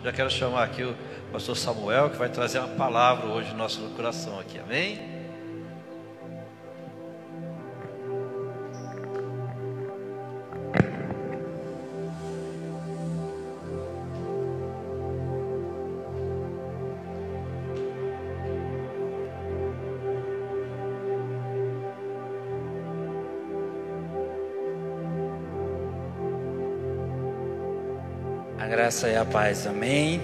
Já quero chamar aqui o pastor Samuel, que vai trazer uma palavra hoje no nosso coração aqui, amém? A graça e a paz, amém?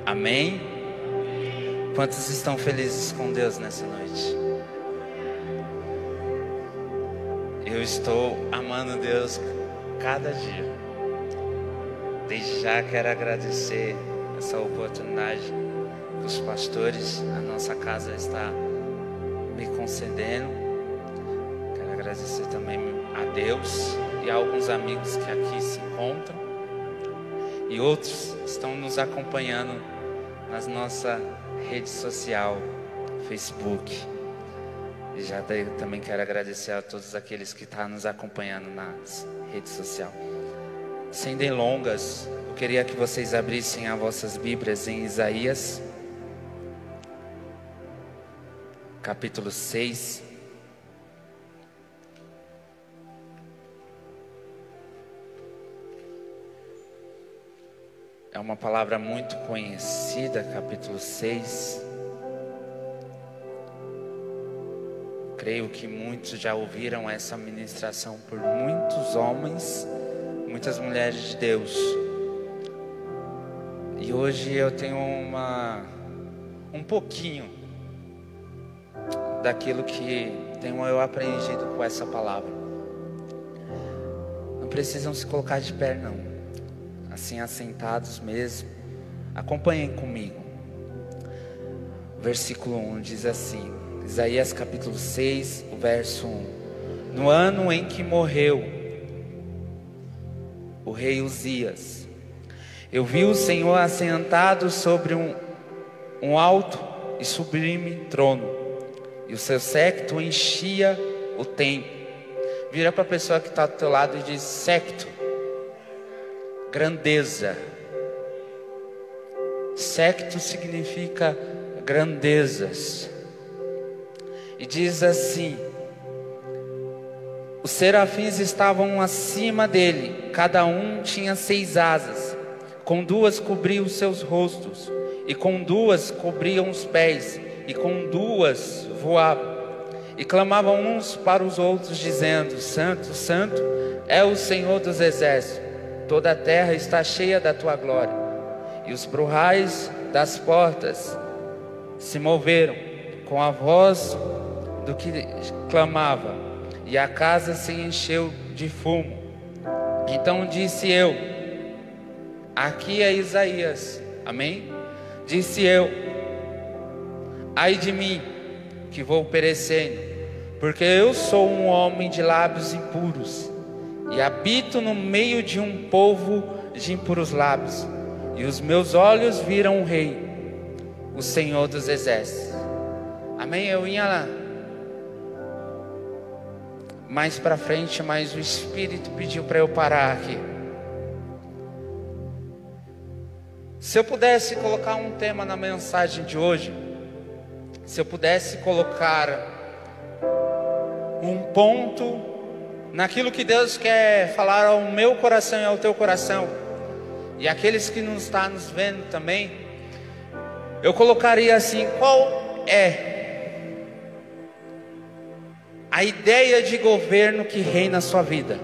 Amém? Quantos estão felizes com Deus nessa noite? Eu estou amando Deus cada dia. Desde já quero agradecer essa oportunidade que os pastores, a nossa casa está me concedendo. Quero agradecer também a Deus e a alguns amigos que aqui se encontram. E outros estão nos acompanhando na nossa rede social, Facebook. E já também quero agradecer a todos aqueles que estão nos acompanhando nas redes sociais. Sem delongas, eu queria que vocês abrissem as vossas Bíblias em Isaías, capítulo 6. É uma palavra muito conhecida, capítulo 6. Creio que muitos já ouviram essa ministração por muitos homens, muitas mulheres de Deus. E hoje eu tenho um pouquinho daquilo que tenho eu aprendido com essa palavra. Não precisam se colocar de pé, não. Assim, assentados mesmo, acompanhem comigo. O versículo 1 diz assim, Isaías capítulo 6, o verso 1: No ano em que morreu o rei Uzias, eu vi o Senhor assentado sobre um alto e sublime trono, e o seu séquito enchia o templo. Vira para a pessoa que está do teu lado e diz: séquito. Grandeza. Séquito significa grandezas. E diz assim: os serafins estavam acima dele, cada um tinha 6 asas, com 2 cobriam os seus rostos, e com 2 cobriam os pés, e com 2 voavam, e clamavam uns para os outros, dizendo: Santo, Santo é o Senhor dos exércitos, toda a terra está cheia da tua glória. E os brujais das portas se moveram com a voz do que clamava, e a casa se encheu de fumo. Então disse eu, aqui é Isaías, amém? Disse eu: ai de mim, que vou perecendo, porque eu sou um homem de lábios impuros, e habito no meio de um povo de impuros lábios, e os meus olhos viram o Rei, o Senhor dos exércitos. Amém? Eu ia mais para frente, mas o Espírito pediu para eu parar aqui. Se eu pudesse colocar um tema na mensagem de hoje, se eu pudesse colocar um ponto naquilo que Deus quer falar ao meu coração e ao teu coração, e aqueles que não estão nos vendo também, eu colocaria assim: qual é a ideia de governo que reina na sua vida?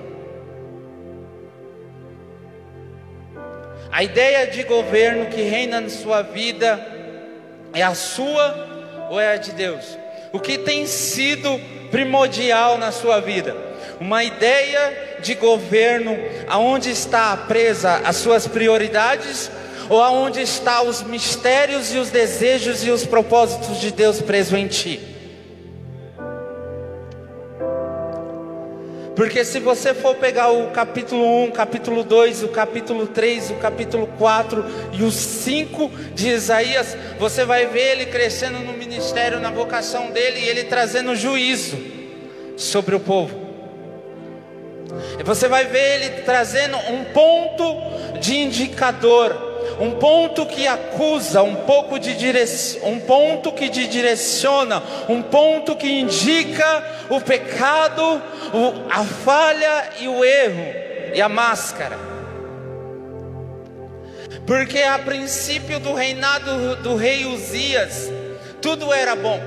A ideia de governo que reina na sua vida é a sua ou é a de Deus? O que tem sido primordial na sua vida? Uma ideia de governo aonde está presa as suas prioridades, ou aonde está os mistérios e os desejos e os propósitos de Deus presos em ti? Porque se você for pegar o capítulo 1, capítulo 2, o capítulo 3, o capítulo 4 e o 5 de Isaías, você vai ver ele crescendo no ministério, na vocação dele, e ele trazendo juízo sobre o povo. E você vai ver ele trazendo um ponto de indicador, um ponto que acusa, um ponto que te direciona, um ponto que indica o pecado, a falha e o erro e a máscara. Porque a princípio do reinado do rei Uzias, tudo era bom,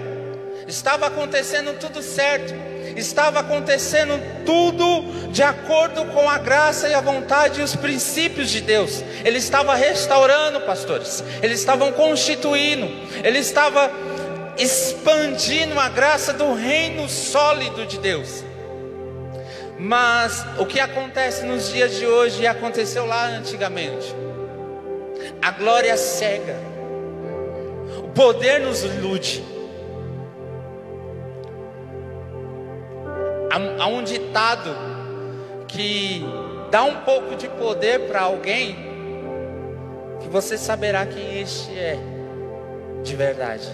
estava acontecendo tudo certo, estava acontecendo tudo de acordo com a graça e a vontade e os princípios de Deus. Ele estava restaurando, pastores, eles estavam constituindo, ele estava expandindo a graça do reino sólido de Deus. Mas o que acontece nos dias de hoje e aconteceu lá antigamente? A glória cega, o poder nos ilude. Há um ditado que dá um pouco de poder para alguém, que você saberá quem este é de verdade.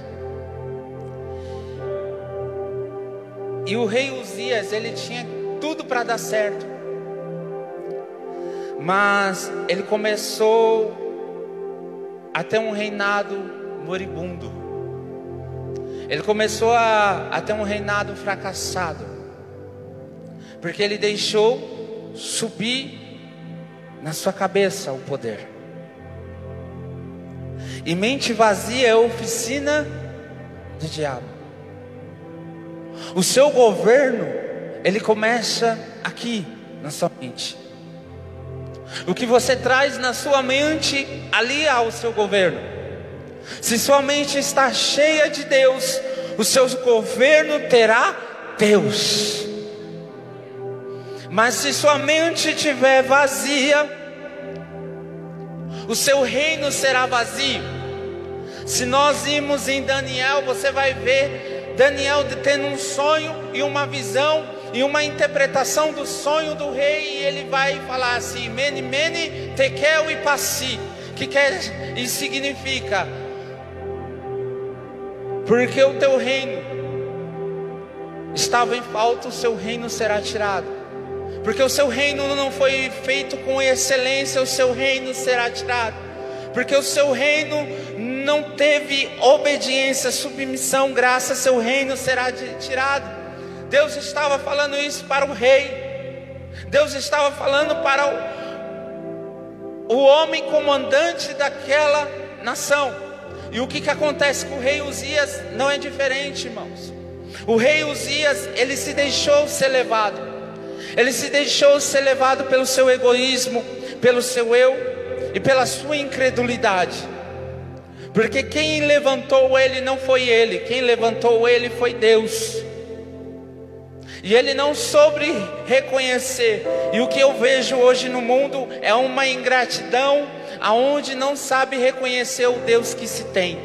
E o rei Uzias, ele tinha tudo para dar certo, mas ele começou a ter um reinado moribundo. Ele começou a ter um reinado fracassado, porque ele deixou subir na sua cabeça o poder. E mente vazia é a oficina do diabo. O seu governo, ele começa aqui na sua mente. O que você traz na sua mente, ali há o seu governo. Se sua mente está cheia de Deus, o seu governo terá Deus. Mas se sua mente estiver vazia, o seu reino será vazio. Se nós irmos em Daniel, você vai ver Daniel tendo um sonho e uma visão e uma interpretação do sonho do rei, e ele vai falar assim: Mene, Mene, Tekel e Passi, que quer e significa: porque o teu reino estava em falta, o seu reino será tirado. Porque o seu reino não foi feito com excelência, o seu reino será tirado. Porque o seu reino não teve obediência, submissão, graça, seu reino será tirado. Deus estava falando isso para o rei. Deus estava falando para o homem comandante daquela nação. E o que acontece com o rei Uzias não é diferente, irmãos. O rei Uzias, ele se deixou ser levado. Ele se deixou ser levado pelo seu egoísmo, pelo seu eu e pela sua incredulidade. Porque quem levantou ele não foi ele, quem levantou ele foi Deus. E ele não soube reconhecer. E o que eu vejo hoje no mundo é uma ingratidão, aonde não sabe reconhecer o Deus que se tem.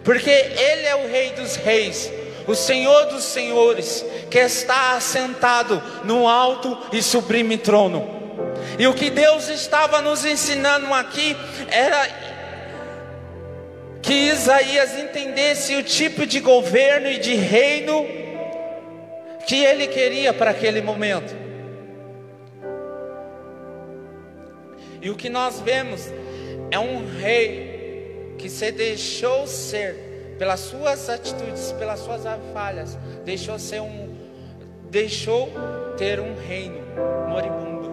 Porque ele é o Rei dos Reis, o Senhor dos Senhores, que está assentado no alto e sublime trono. E o que Deus estava nos ensinando aqui era que Isaías entendesse o tipo de governo e de reino que ele queria para aquele momento. E o que nós vemos é um rei que se deixou ser, pelas suas atitudes, pelas suas falhas, deixou ter um reino moribundo.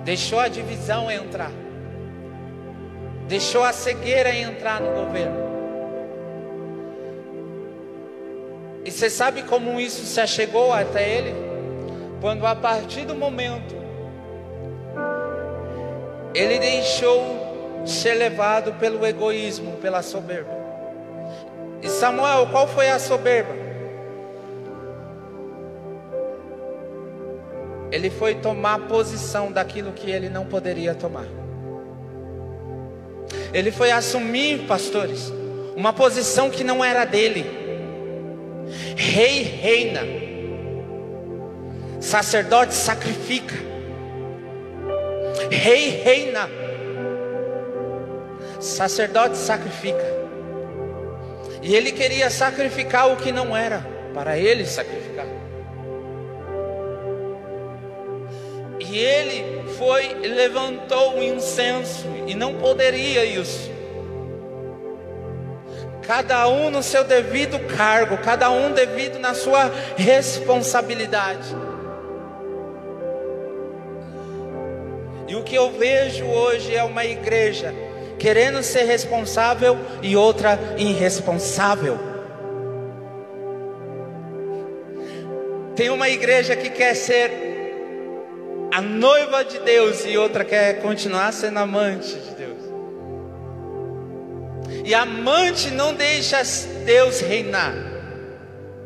Deixou a divisão entrar, deixou a cegueira entrar no governo. E você sabe como isso se achegou até ele? Quando a partir do momento ele deixou ser levado pelo egoísmo, pela soberba. E Samuel, qual foi a soberba? Ele foi tomar posição daquilo que ele não poderia tomar. Ele foi assumir, pastores, uma posição que não era dele. Rei reina, sacerdote sacrifica, rei reina, sacerdote sacrifica. E ele queria sacrificar o que não era para ele sacrificar. E ele foi e levantou um incenso, e não poderia isso. Cada um no seu devido cargo, cada um devido na sua responsabilidade. E o que eu vejo hoje é uma igreja querendo ser responsável e outra irresponsável. Tem uma igreja que quer ser a noiva de Deus e outra quer continuar sendo amante de Deus. E a amante não deixa Deus reinar,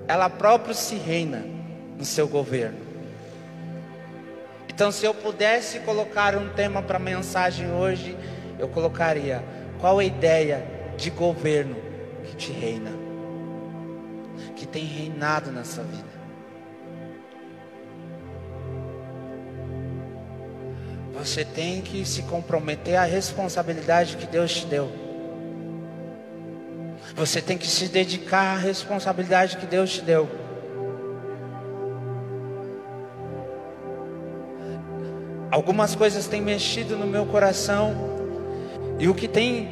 ela própria se reina no seu governo. Então, se eu pudesse colocar um tema para a mensagem hoje, eu colocaria: qual a ideia de governo que te reina, que tem reinado nessa vida? Você tem que se comprometer à responsabilidade que Deus te deu. Você tem que se dedicar à responsabilidade que Deus te deu. Algumas coisas têm mexido no meu coração, e o que tem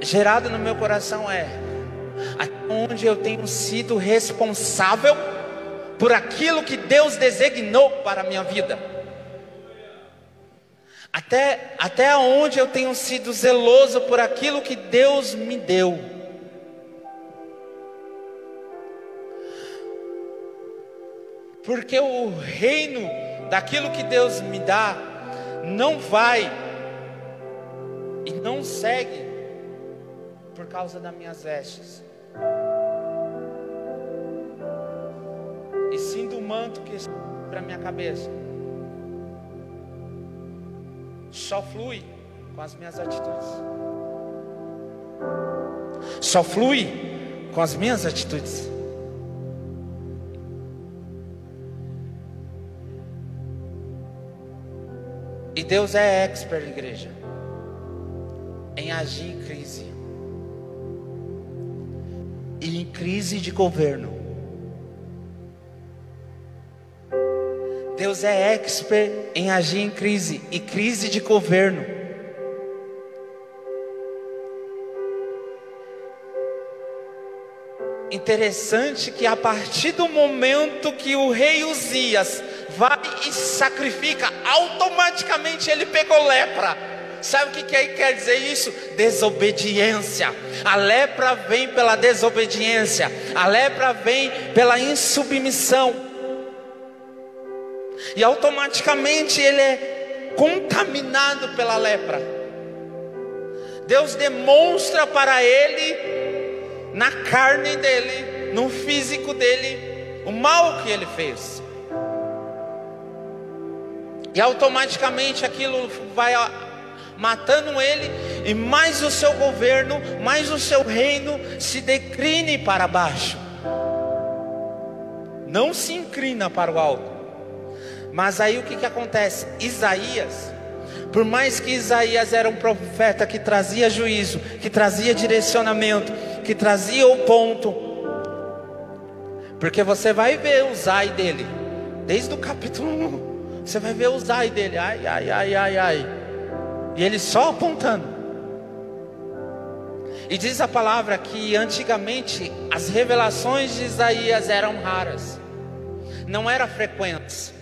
gerado no meu coração é: até onde eu tenho sido responsável por aquilo que Deus designou para a minha vida? Até onde eu tenho sido zeloso por aquilo que Deus me deu? Porque o reino daquilo que Deus me dá não vai e não segue por causa das minhas vestes, e sim do manto que está sobre a minha cabeça. Só flui com as minhas atitudes. Só flui com as minhas atitudes. E Deus é expert, igreja, em agir em crise. E em crise de governo. Deus é expert em agir em crise e crise de governo. Interessante que a partir do momento que o rei Uzias vai e sacrifica, automaticamente ele pegou lepra. Sabe o que quer dizer isso? Desobediência. A lepra vem pela desobediência. A lepra vem pela insubmissão. E automaticamente ele é contaminado pela lepra. Deus demonstra para ele, na carne dele, no físico dele, o mal que ele fez. E automaticamente aquilo vai matando ele, e mais o seu governo, mais o seu reino se decline para baixo. Não se inclina para o alto. Mas aí o que acontece? Isaías, por mais que Isaías era um profeta que trazia juízo, que trazia direcionamento, que trazia o ponto, porque você vai ver o Zai dele, desde o capítulo 1, você vai ver o Zai dele, ai, ai, ai, ai, ai, e ele só apontando. E diz a palavra que antigamente as revelações de Isaías eram raras, não eram frequentes.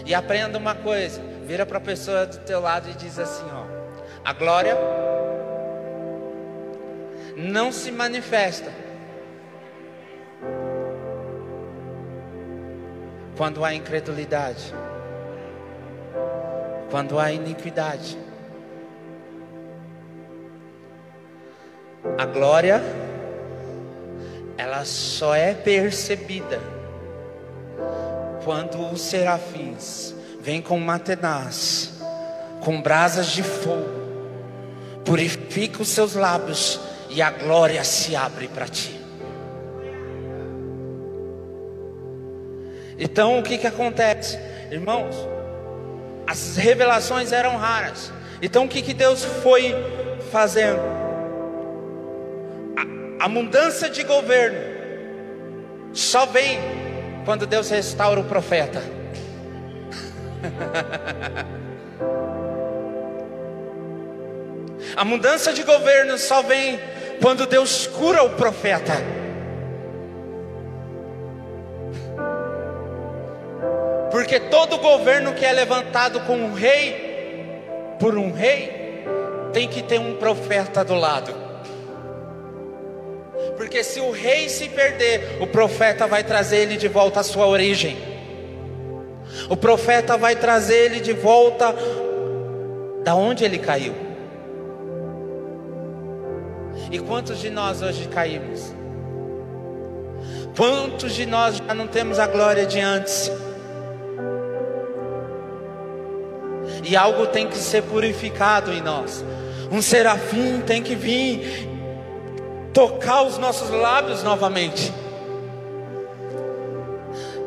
E aprenda uma coisa, vira para a pessoa do teu lado e diz assim, ó: a glória não se manifesta quando há incredulidade, quando há iniquidade. A glória, ela só é percebida quando os serafins vêm com matenaz, com brasas de fogo, purifica os seus lábios e a glória se abre para ti. Então o que acontece, irmãos? As revelações eram raras. Então o que Deus foi fazendo? A mudança de governo só vem quando Deus restaura o profeta. A mudança de governo só vem quando Deus cura o profeta. Porque todo governo que é levantado com um rei, por um rei, tem que ter um profeta do lado. Porque se o rei se perder, o profeta vai trazer ele de volta à sua origem. O profeta vai trazer ele de volta da onde ele caiu. E quantos de nós hoje caímos? Quantos de nós já não temos a glória de antes? E algo tem que ser purificado em nós. Um serafim tem que vir tocar os nossos lábios novamente,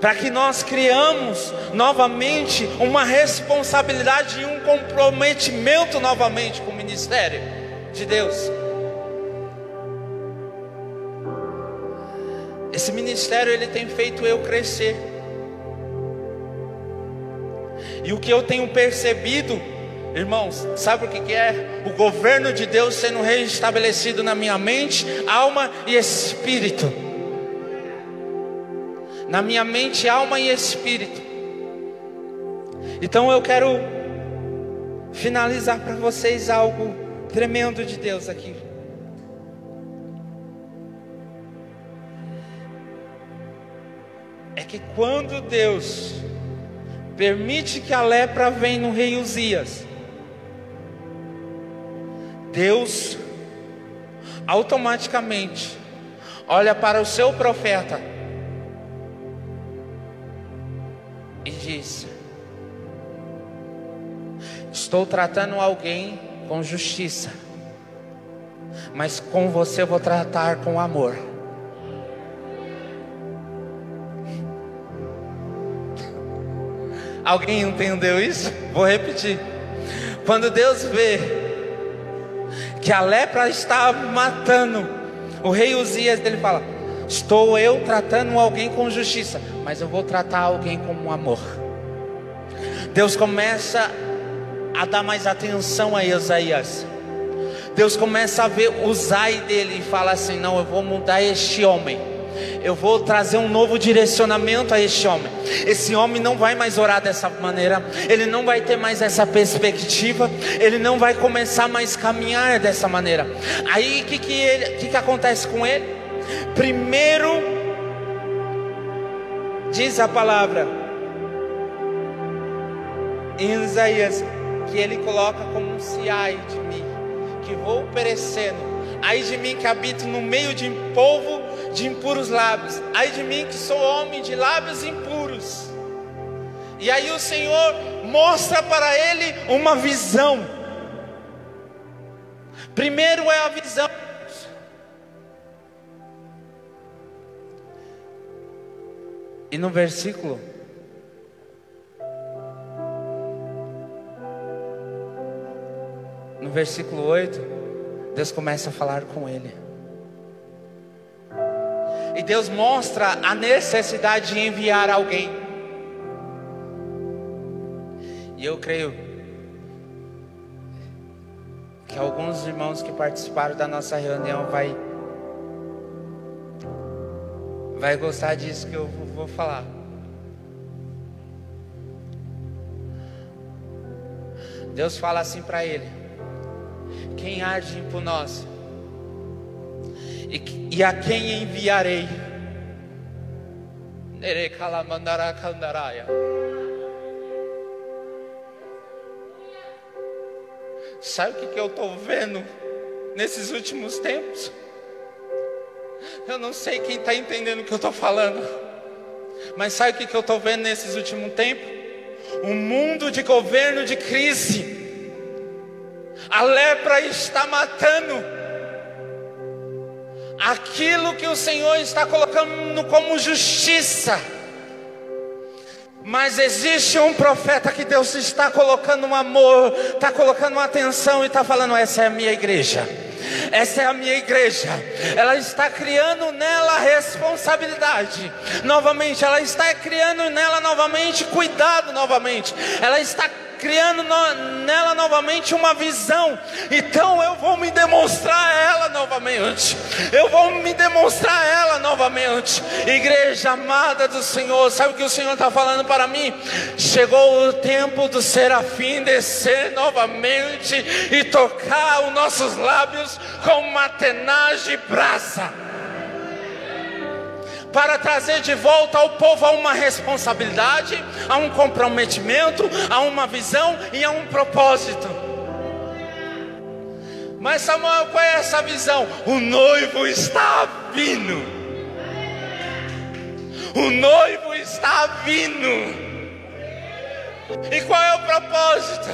para que nós criamos novamente uma responsabilidade e um comprometimento novamente com o ministério de Deus. Esse ministério, ele tem feito eu crescer. E o que eu tenho percebido, irmãos, sabe o que é? O governo de Deus sendo reestabelecido na minha mente, alma e espírito. Na minha mente, alma e espírito. Então eu quero finalizar para vocês algo tremendo de Deus aqui. É que quando Deus permite que a lepra venha no rei Uzias, Deus automaticamente olha para o seu profeta e diz: estou tratando alguém com justiça, mas com você eu vou tratar com amor. Alguém entendeu isso? Vou repetir. Quando Deus vê que a lepra está matando o rei Uzias, ele fala: estou eu tratando alguém com justiça, mas eu vou tratar alguém com amor. Deus começa a dar mais atenção a Isaías. Deus começa a ver o Zai dele e fala assim: não, eu vou mudar este homem. Eu vou trazer um novo direcionamento a este homem. Esse homem não vai mais orar dessa maneira. Ele não vai ter mais essa perspectiva. Ele não vai começar mais a caminhar dessa maneira. Aí o que acontece com ele? Primeiro, diz a palavra em Isaías, que ele coloca como um se ai de mim, que vou perecendo. Ai de mim que habito no meio de povo de impuros lábios. Ai de mim que sou homem de lábios impuros. E aí o Senhor mostra para ele uma visão. Primeiro é a visão. E no versículo no versículo 8, Deus começa a falar com ele. E Deus mostra a necessidade de enviar alguém. E eu creio que alguns irmãos que participaram da nossa reunião vai gostar disso que eu vou falar. Deus fala assim para ele: quem há de ir por nós? E a quem enviarei? Sabe o que eu estou vendo nesses últimos tempos? Eu não sei quem está entendendo o que eu estou falando, mas sabe o que eu estou vendo nesses últimos tempos? Um mundo de governo de crise. A lepra está matando aquilo que o Senhor está colocando como justiça. Mas existe um profeta que Deus está colocando um amor, está colocando uma atenção e está falando: essa é a minha igreja, Essa é a minha igreja. Ela está criando nela responsabilidade novamente. Ela está criando nela novamente cuidado novamente. Ela está criando nela novamente uma visão. Então eu vou me demonstrar ela novamente. Eu vou me demonstrar ela novamente. Igreja amada do Senhor, sabe o que o Senhor está falando para mim? Chegou o tempo do serafim descer novamente e tocar os nossos lábios com uma tenaz de brasa, para trazer de volta ao povo a uma responsabilidade, a um comprometimento, a uma visão e a um propósito. Mas Samuel, qual é essa visão? O noivo está vindo. O noivo está vindo. E qual é o propósito?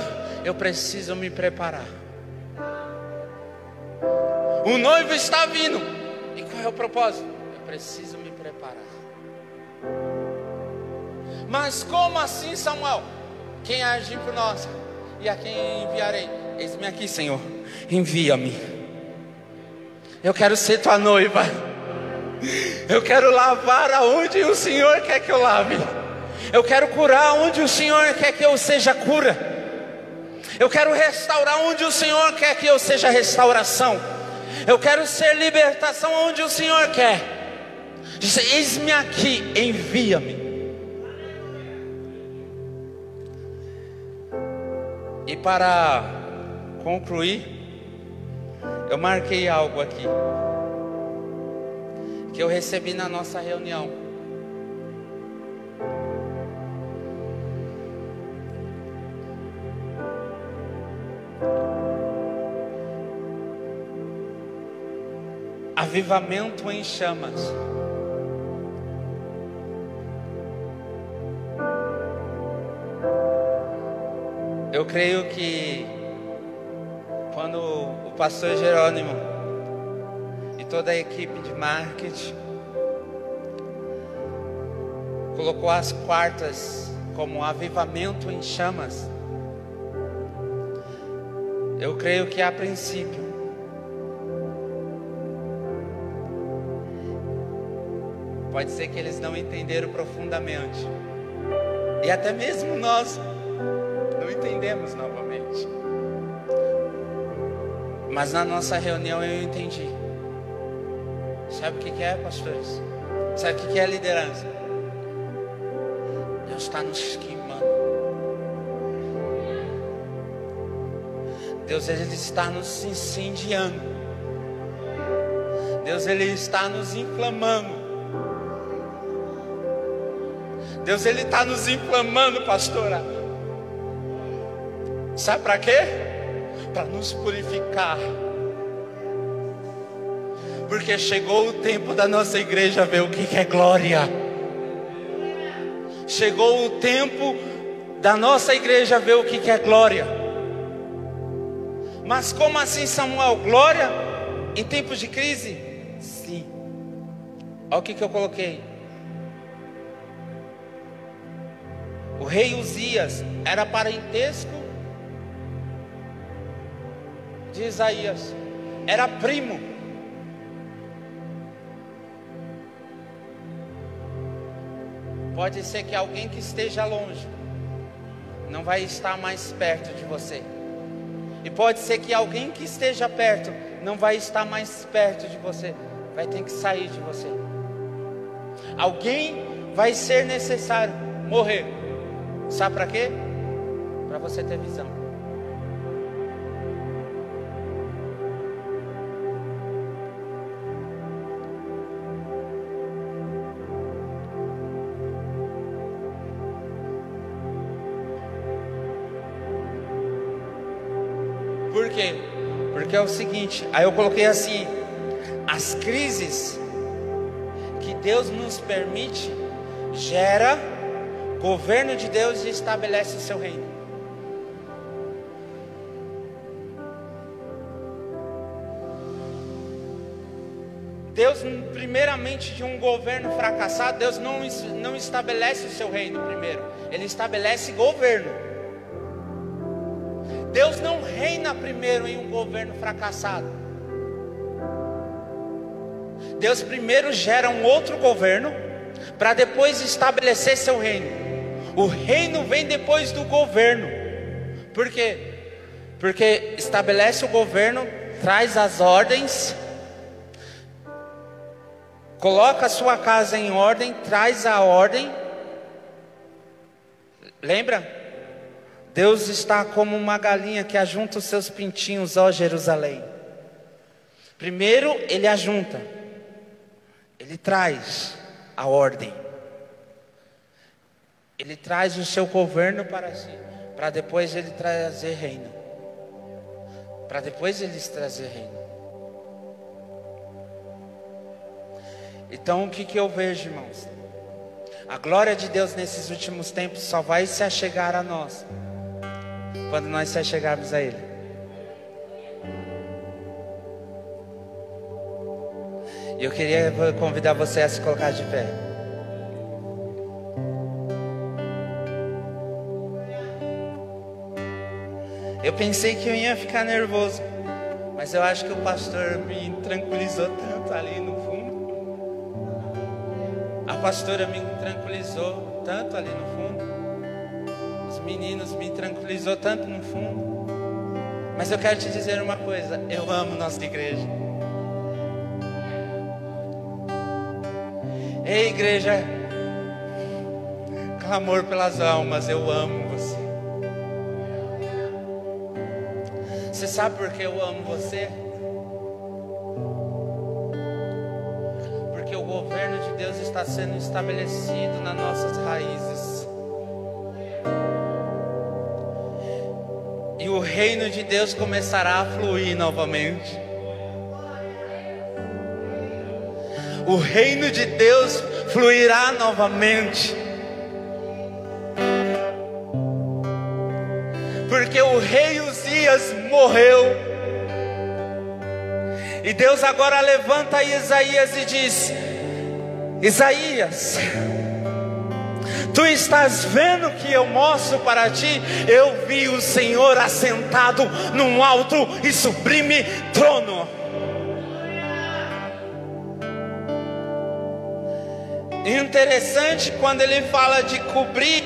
Eu preciso me preparar. O noivo está vindo. E qual é o propósito? Eu preciso me preparar. Mas como assim, Samuel? Quem agir por nós? E a quem enviarei? Eis-me aqui, Senhor, envia-me. Eu quero ser tua noiva. Eu quero lavar aonde o Senhor quer que eu lave. Eu quero curar onde o Senhor quer que eu seja cura. Eu quero restaurar onde o Senhor quer que eu seja restauração. Eu quero ser libertação onde o Senhor quer. Diz: eis-me aqui, envia-me. E para concluir, eu marquei algo aqui que eu recebi na nossa reunião. Avivamento em chamas. Eu creio que quando o pastor Jerônimo e toda a equipe de marketing colocou as quartas como avivamento em chamas, eu creio que a princípio pode ser que eles não entenderam profundamente, e até mesmo nós não entendemos novamente. Mas na nossa reunião eu entendi. Sabe o que é, pastores? Sabe o que é liderança? Deus está nos queimando. Deus, Ele está nos incendiando. Deus, Ele está nos inflamando. Deus, Ele está nos inflamando, pastora. Sabe para quê? Para nos purificar. Porque chegou o tempo da nossa igreja ver o que é glória. Chegou o tempo da nossa igreja ver o que é glória. Mas como assim, Samuel? Glória em tempos de crise? Sim. Olha o que eu coloquei. O rei Uzias era parentesco de Isaías, era primo. Pode ser que alguém que esteja longe não vai estar mais perto de você, e pode ser que alguém que esteja perto não vai estar mais perto de você, vai ter que sair de você. Alguém vai ser necessário morrer. Sabe para quê? Para você ter visão. Por quê? Porque é o seguinte, aí eu coloquei assim: as crises que Deus nos permite gera governo de Deus e estabelece o seu reino. Deus, primeiramente, de um governo fracassado, Deus não estabelece o seu reino primeiro, Ele estabelece governo. Deus não reina primeiro em um governo fracassado. Deus primeiro gera um outro governo, para depois estabelecer seu reino. O reino vem depois do governo. Por quê? Porque estabelece o governo, traz as ordens, coloca a sua casa em ordem, traz a ordem. Lembra? Deus está como uma galinha que ajunta os seus pintinhos, ó Jerusalém. Primeiro ele ajunta, ele traz a ordem, ele traz o seu governo para si, para depois ele trazer reino, para depois ele trazer reino. Então o que eu vejo, irmãos? A glória de Deus nesses últimos tempos só vai se achegar a nós quando nós se achegarmos a Ele. E eu queria convidar você a se colocar de pé. Eu pensei que eu ia ficar nervoso, mas eu acho que o pastor me tranquilizou tanto ali no fundo. A pastora me tranquilizou tanto ali no fundo. Os meninos me tranquilizou tanto no fundo. Mas eu quero te dizer uma coisa: eu amo nossa igreja. Ei, igreja, clamor pelas almas, eu amo você. Você sabe por que eu amo você? Porque o governo de Deus está sendo estabelecido nas nossas raízes. E o reino de Deus começará a fluir novamente. O reino de Deus fluirá novamente. Porque o rei Uzias morreu. E Deus agora levanta Isaías e diz: Isaías, tu estás vendo o que eu mostro para ti? Eu vi o Senhor assentado num alto e sublime trono. Interessante, quando ele fala de cobrir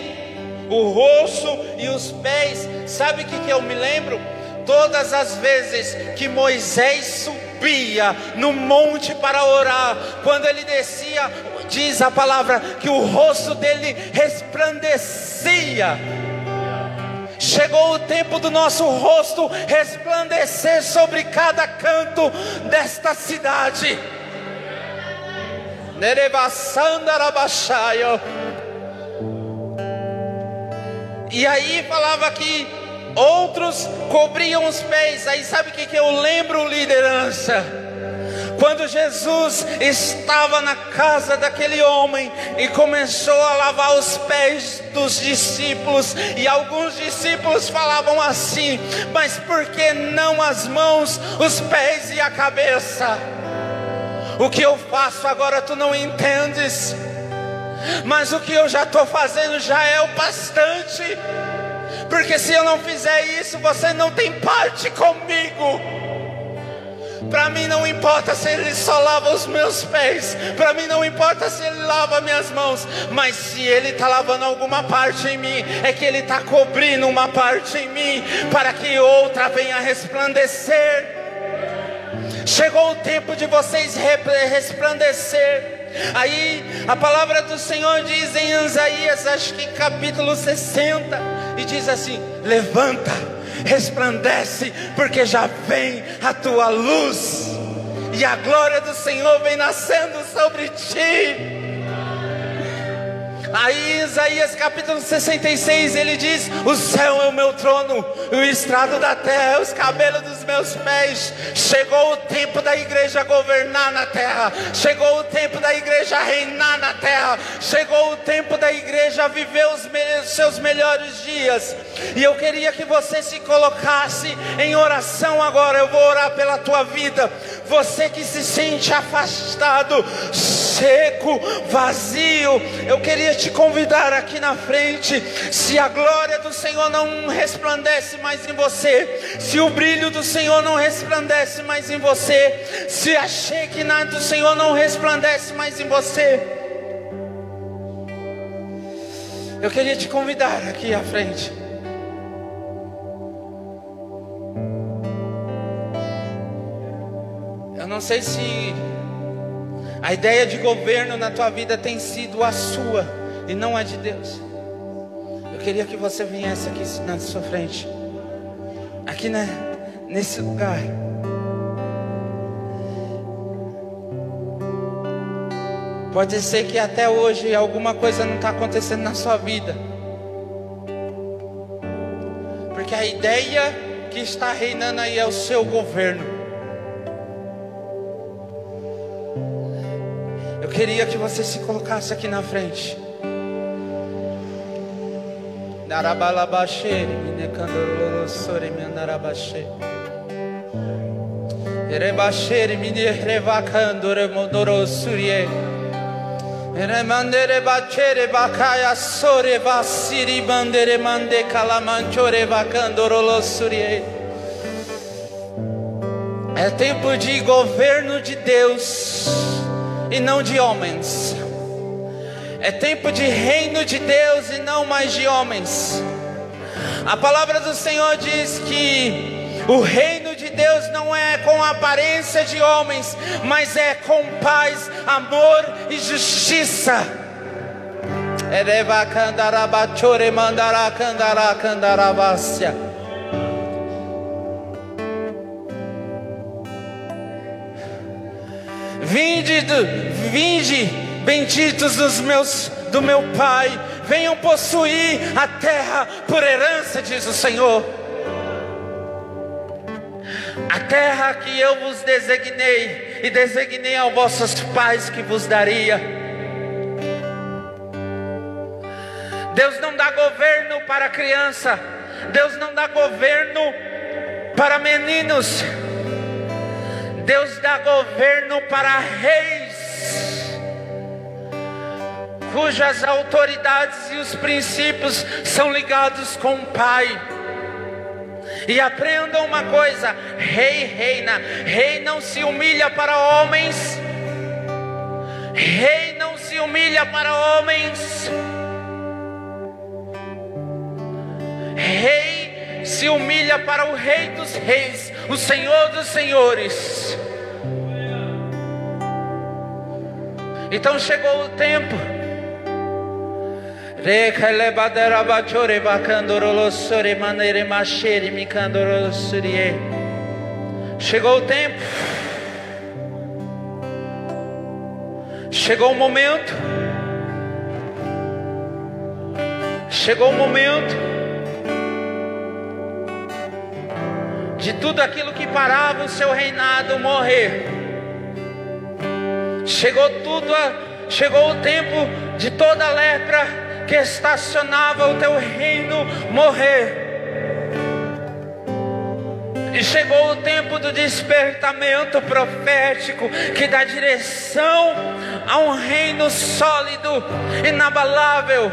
o rosto e os pés, sabe o que eu me lembro? Todas as vezes que Moisés subia no monte para orar, quando ele descia, diz a palavra que o rosto dele resplandecia. Chegou o tempo do nosso rosto resplandecer sobre cada canto desta cidade. E aí falava que outros cobriam os pés. Aí sabe o que eu lembro, liderança? Quando Jesus estava na casa daquele homem e começou a lavar os pés dos discípulos, e alguns discípulos falavam assim: mas por que não as mãos, os pés e a cabeça? O que eu faço agora tu não entendes, mas o que eu já estou fazendo já é o bastante. Porque se eu não fizer isso, você não tem parte comigo. Para mim não importa se ele só lava os meus pés, para mim não importa se ele lava minhas mãos, mas se ele está lavando alguma parte em mim, é que ele está cobrindo uma parte em mim, para que outra venha resplandecer. Chegou o tempo de vocês resplandecer. Aí a palavra do Senhor diz em Isaías, acho que capítulo 60, e diz assim: levanta, resplandece, porque já vem a tua luz, e a glória do Senhor vem nascendo sobre ti. Aí Isaías capítulo 66, ele diz: o céu é o meu trono, o estrado da terra é os cabelos dos meus pés. Chegou o tempo da igreja governar na terra. Chegou o tempo da igreja reinar na terra. Chegou o tempo da igreja viver os seus melhores dias. E eu queria que você se colocasse em oração agora. Eu vou orar pela tua vida. Você que se sente afastado, seco, vazio. Eu queria te convidar aqui na frente. Se a glória do Senhor não resplandece mais em você, se o brilho do Senhor não resplandece mais em você, se a Shekinah do Senhor não resplandece mais em você, eu queria te convidar aqui à frente. Eu não sei se a ideia de governo na tua vida tem sido a sua e não a de Deus. Eu queria que você viesse aqui na sua frente, aqui nesse lugar. Pode ser que até hoje alguma coisa não está acontecendo na sua vida, porque a ideia que está reinando aí é o seu governo. Eu queria que você se colocasse aqui na frente. É tempo de governo de Deus e não de homens. É tempo de reino de Deus e não mais de homens. A palavra do Senhor diz que o reino de Deus não é com a aparência de homens, mas é com paz, amor e justiça. Vinde, benditos do meu Pai, venham possuir a terra por herança, diz o Senhor. A terra que eu vos designei e designei aos vossos pais que vos daria. Deus não dá governo para criança, Deus não dá governo para meninos, Deus dá governo para reis, cujas autoridades e os princípios são ligados com o Pai. E aprendam uma coisa: rei reina, rei não se humilha para homens, rei não se humilha para homens, rei se humilha para o Rei dos Reis, o Senhor dos Senhores. Então chegou o tempo. Chegou o tempo. Chegou o momento. Chegou o momento de tudo aquilo que parava o seu reinado morrer. Chegou o tempo de toda a lepra que estacionava o teu reino morrer. E chegou o tempo do despertamento profético que dá direção a um reino sólido, inabalável.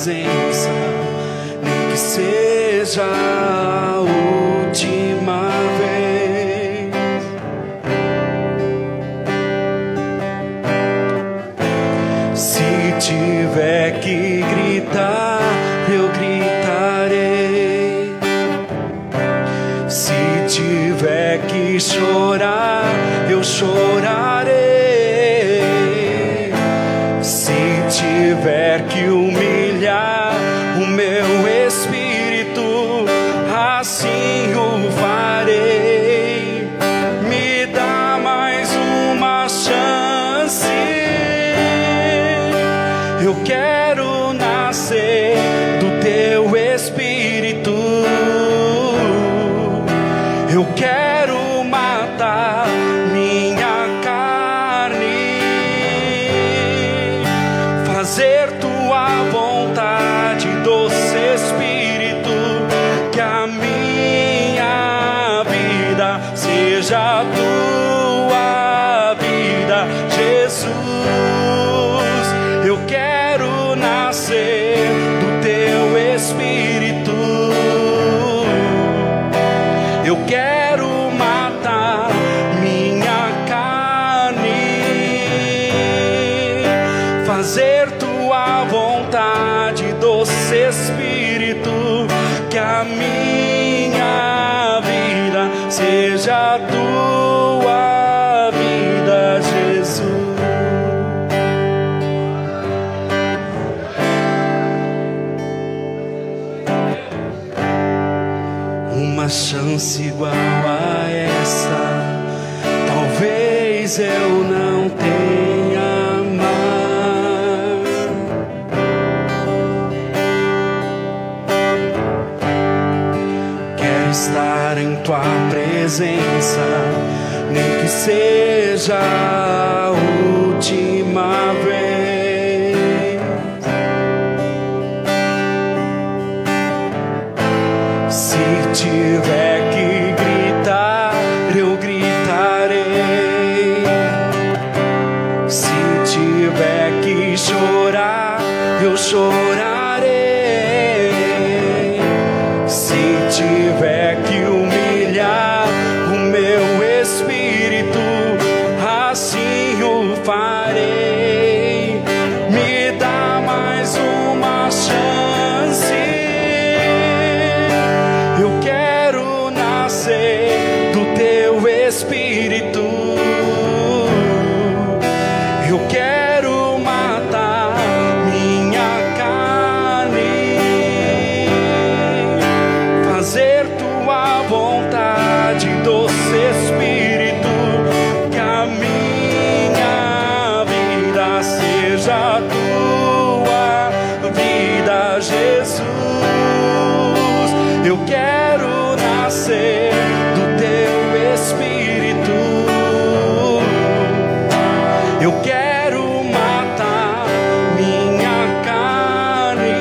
presença, nem que seja a última vez. Se tiver que gritar, eu gritarei. Se tiver que chorar, eu chorarei. Se tiver que humilhar o meu espírito, assim o farei. Me dá mais uma chance. Eu quero nascer do teu espírito. Eu quero matar minha carne, fazer tua vontade, doce Espírito. Que a minha vida seja a tua vida, Jesus. Eu quero nascer do teu Espírito. Eu quero matar minha carne, fazer tua vontade, doce Espírito. Que a minha vida seja a tua vida, Jesus. Uma chance igual a essa, talvez eu não tenha mais. Quero estar em tua presença, nem que seja a última vez. Se tiver que gritar, eu gritarei. Se tiver que chorar, eu chorarei. Se tiver que humilhar o meu espírito, assim o farei. Me dá mais uma chance. Eu quero nascer do teu espírito. Eu quero matar minha carne, fazer tua vontade, doce Espírito. Que a minha vida seja a tua vida, Jesus. Eu quero nascer do teu espírito. Eu quero matar minha carne,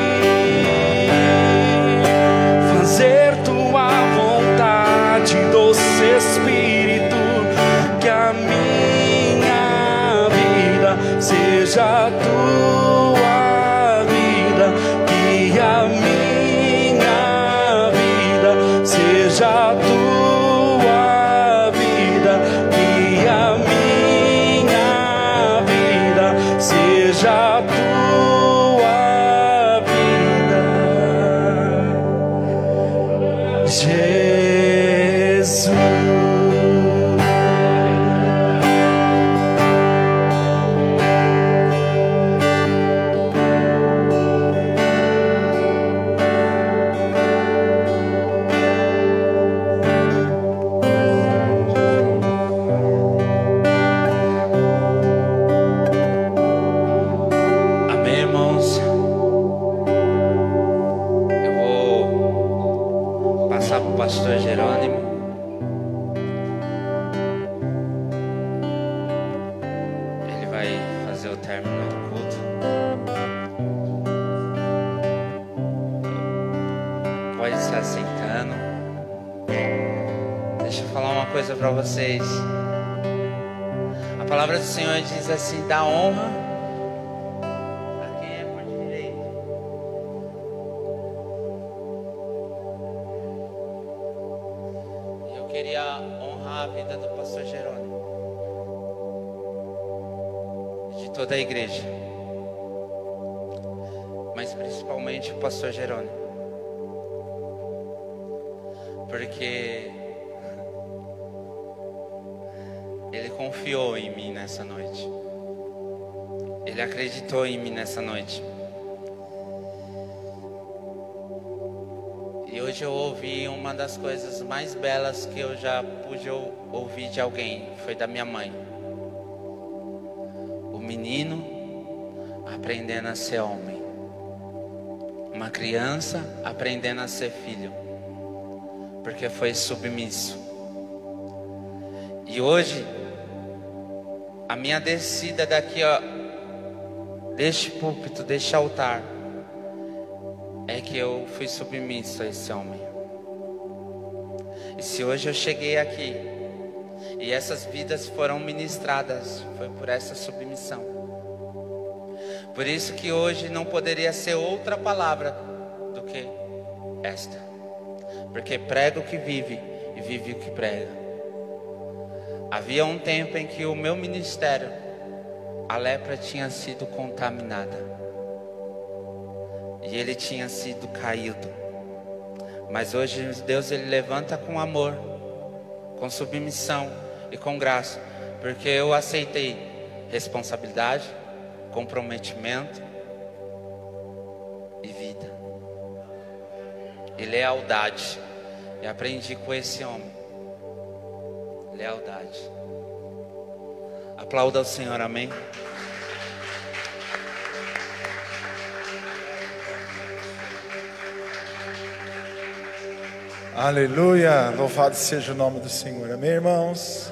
fazer tua vontade, doce Espírito. Que a minha vida seja a tua vida. Que a minha vida seja a tua vida. Que a minha vida seja a tua vida, Jesus. Pastor Jerônimo. Ele vai fazer o término do culto. Pode estar sentando. Deixa eu falar uma coisa para vocês. A palavra do Senhor diz assim: dá honra a quem é por direito queria honrar a vida do pastor Jerônimo e de toda a igreja, mas principalmente o pastor Jerônimo, porque ele confiou em mim nessa noite, ele acreditou em mim nessa noite. E hoje eu ouvi uma das coisas mais belas que eu já pude ouvir de alguém, foi da minha mãe. O menino aprendendo a ser homem, uma criança aprendendo a ser filho, porque foi submisso. E hoje, a minha descida daqui, ó, deste púlpito, deste altar, é que eu fui submisso a esse homem. E se hoje eu cheguei aqui e essas vidas foram ministradas, foi por essa submissão. Por isso que hoje não poderia ser outra palavra do que esta, porque prega o que vive e vive o que prega. Havia um tempo em que o meu ministério, a lepra tinha sido contaminada e ele tinha sido caído, mas hoje Deus, ele levanta com amor, com submissão e com graça, porque eu aceitei responsabilidade, comprometimento e vida e lealdade, e aprendi com esse homem lealdade. Aplauda ao Senhor, amém. Aleluia, louvado seja o nome do Senhor, amém, irmãos?